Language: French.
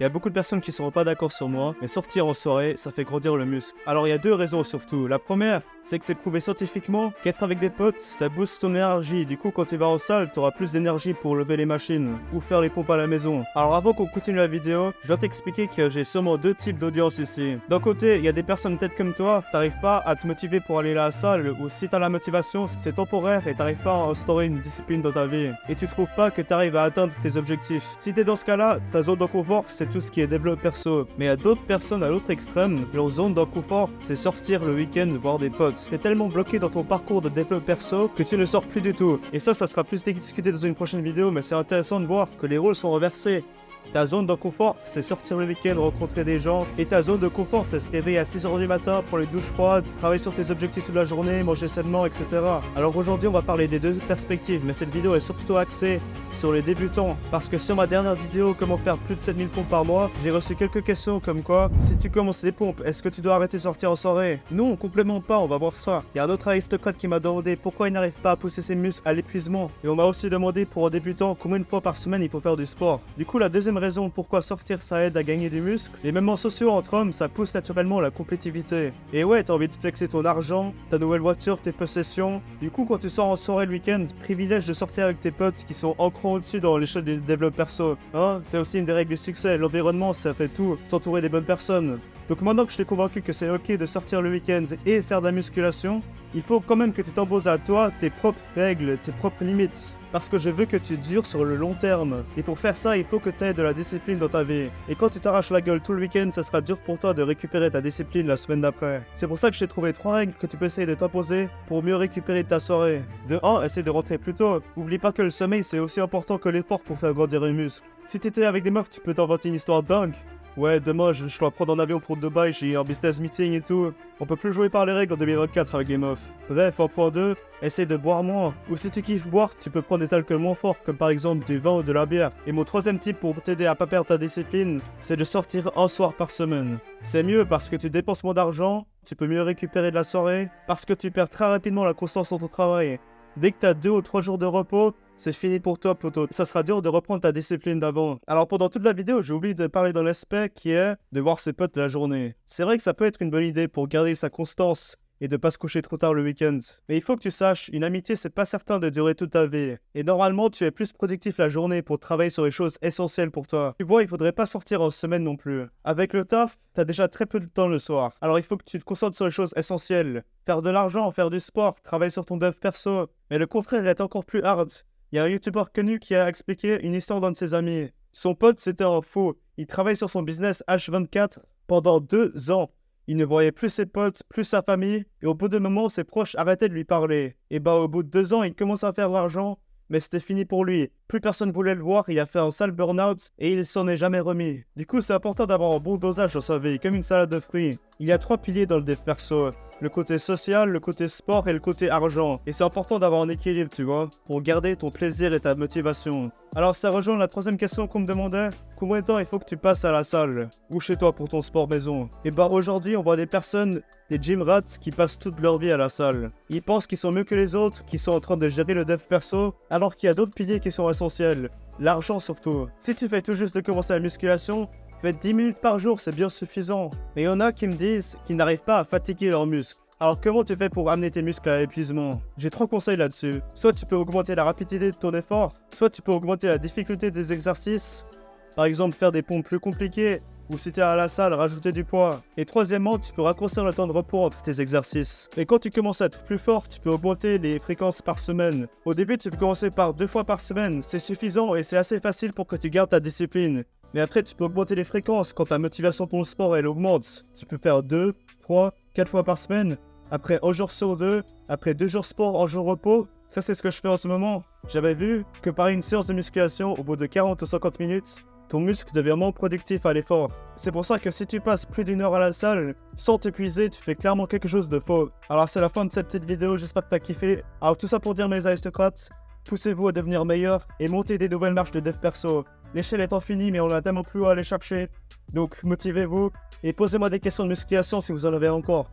Il y a beaucoup de personnes qui ne seront pas d'accord sur moi, mais sortir en soirée, ça fait grandir le muscle. Alors il y a deux raisons surtout. La première, c'est que c'est prouvé scientifiquement qu'être avec des potes, ça booste ton énergie. Du coup, quand tu vas en salle, tu auras plus d'énergie pour lever les machines ou faire les pompes à la maison. Alors avant qu'on continue la vidéo, je dois t'expliquer que j'ai sûrement deux types d'audience ici. D'un côté, il y a des personnes peut-être comme toi, t'arrives pas à te motiver pour aller à la salle, ou si t'as la motivation, c'est temporaire et t'arrives pas à instaurer une discipline dans ta vie. Et tu trouves pas que t'arrives à atteindre tes objectifs. Si t'es dans ce cas-là, ta zone de confort, c'est tout ce qui est développé perso. Mais il y a d'autres personnes à l'autre extrême, leur zone d'inconfort, c'est sortir le week-end voir des potes. T'es tellement bloqué dans ton parcours de développement perso que tu ne sors plus du tout. Et ça sera plus discuté dans une prochaine vidéo, mais c'est intéressant de voir que les rôles sont renversés. Ta zone de confort, c'est sortir le week-end, rencontrer des gens. Et ta zone de confort, c'est se réveiller à 6h du matin pour les douches froides, travailler sur tes objectifs toute la journée, manger sainement, etc. Alors aujourd'hui, on va parler des deux perspectives, mais cette vidéo est surtout axée sur les débutants. Parce que sur ma dernière vidéo, comment faire plus de 7000 pompes par mois, j'ai reçu quelques questions comme quoi, si tu commences les pompes, est-ce que tu dois arrêter de sortir en soirée? Non, complètement pas, on va voir ça. Il y a un autre aristocrate qui m'a demandé pourquoi il n'arrive pas à pousser ses muscles à l'épuisement. Et on m'a aussi demandé pour un débutant combien de fois par semaine il faut faire du sport. Du coup, la deuxième raison pourquoi sortir ça aide à gagner du muscle, les moments sociaux entre hommes ça pousse naturellement la compétitivité. Et ouais, t'as envie de flexer ton argent, ta nouvelle voiture, tes possessions. Du coup, quand tu sors en soirée le week-end, privilège de sortir avec tes potes qui sont en cran au-dessus dans l'échelle du développement perso. Hein, c'est aussi une des règles du succès, l'environnement ça fait tout, s'entourer des bonnes personnes. Donc maintenant que je t'ai convaincu que c'est ok de sortir le week-end et faire de la musculation, il faut quand même que tu t'imposes à toi tes propres règles, tes propres limites. Parce que je veux que tu dures sur le long terme. Et pour faire ça, il faut que tu aies de la discipline dans ta vie. Et quand tu t'arraches la gueule tout le week-end, ça sera dur pour toi de récupérer ta discipline la semaine d'après. C'est pour ça que j'ai trouvé 3 règles que tu peux essayer de t'imposer pour mieux récupérer ta soirée. De 1, essaie de rentrer plus tôt. Oublie pas que le sommeil c'est aussi important que l'effort pour faire grandir les muscles. Si t'étais avec des meufs, tu peux t'inventer une histoire dingue. Ouais, demain je dois prendre un avion pour Dubaï, j'ai un business meeting et tout. On peut plus jouer par les règles en 2024 avec les meufs. Bref, en point 2, essaie de boire moins. Ou si tu kiffes boire, tu peux prendre des alcools moins forts, comme par exemple du vin ou de la bière. Et mon troisième tip pour t'aider à pas perdre ta discipline, c'est de sortir un soir par semaine. C'est mieux parce que tu dépenses moins d'argent, tu peux mieux récupérer de la soirée, parce que tu perds très rapidement la constance dans ton travail. Dès que tu as 2 ou 3 jours de repos, c'est fini pour toi, poteau. Ça sera dur de reprendre ta discipline d'avant. Alors pendant toute la vidéo, j'ai oublié de parler d'un aspect qui est de voir ses potes la journée. C'est vrai que ça peut être une bonne idée pour garder sa constance et de pas se coucher trop tard le week-end. Mais il faut que tu saches, une amitié c'est pas certain de durer toute ta vie. Et normalement tu es plus productif la journée pour travailler sur les choses essentielles pour toi. Tu vois, il faudrait pas sortir en semaine non plus. Avec le taf, t'as déjà très peu de temps le soir. Alors il faut que tu te concentres sur les choses essentielles. Faire de l'argent, faire du sport, travailler sur ton dev perso. Mais le contraire est encore plus hard. Il y a un youtubeur connu qui a expliqué une histoire d'un de ses amis. Son pote c'était un faux. Il travaille sur son business H24 pendant 2 ans. Il ne voyait plus ses potes, plus sa famille, et au bout d'un moment, ses proches arrêtaient de lui parler. Et bah au bout de 2 ans, il commence à faire de l'argent, mais c'était fini pour lui. Plus personne voulait le voir, il a fait un sale burn-out, et il s'en est jamais remis. Du coup, c'est important d'avoir un bon dosage dans sa vie, comme une salade de fruits. Il y a 3 piliers dans le dev perso. Le côté social, le côté sport et le côté argent. Et c'est important d'avoir un équilibre, tu vois, pour garder ton plaisir et ta motivation. Alors ça rejoint la troisième question qu'on me demandait. Combien de temps il faut que tu passes à la salle ou chez toi pour ton sport maison? Et bah aujourd'hui on voit des personnes, des gym rats qui passent toute leur vie à la salle. Ils pensent qu'ils sont mieux que les autres, qu'ils sont en train de gérer le dev perso, alors qu'il y a d'autres piliers qui sont essentiels. L'argent surtout. Si tu fais tout juste de commencer la musculation, faites 10 minutes par jour, c'est bien suffisant. Mais il y en a qui me disent qu'ils n'arrivent pas à fatiguer leurs muscles. Alors comment tu fais pour amener tes muscles à l'épuisement? J'ai 3 conseils là-dessus. Soit tu peux augmenter la rapidité de ton effort, soit tu peux augmenter la difficulté des exercices. Par exemple faire des pompes plus compliquées, ou si tu es à la salle, rajouter du poids. Et troisièmement, tu peux raccourcir le temps de repos entre tes exercices. Et quand tu commences à être plus fort, tu peux augmenter les fréquences par semaine. Au début, tu peux commencer par 2 fois par semaine. C'est suffisant et c'est assez facile pour que tu gardes ta discipline. Mais après, tu peux augmenter les fréquences quand ta motivation pour le sport elle augmente. Tu peux faire 2, 3, 4 fois par semaine. Après 1 jour sur 2, après 2 jours sport, 1 jour repos. Ça, c'est ce que je fais en ce moment. J'avais vu que par une séance de musculation, au bout de 40 ou 50 minutes, ton muscle devient moins productif à l'effort. C'est pour ça que si tu passes plus d'1 heure à la salle, sans t'épuiser, tu fais clairement quelque chose de faux. Alors c'est la fin de cette petite vidéo, j'espère que t'as kiffé. Alors tout ça pour dire mes aristocrates, poussez-vous à devenir meilleur et montez des nouvelles marches de dev perso. L'échelle est infinie mais on a tellement plus à aller chercher. Donc motivez-vous et posez-moi des questions de musculation si vous en avez encore.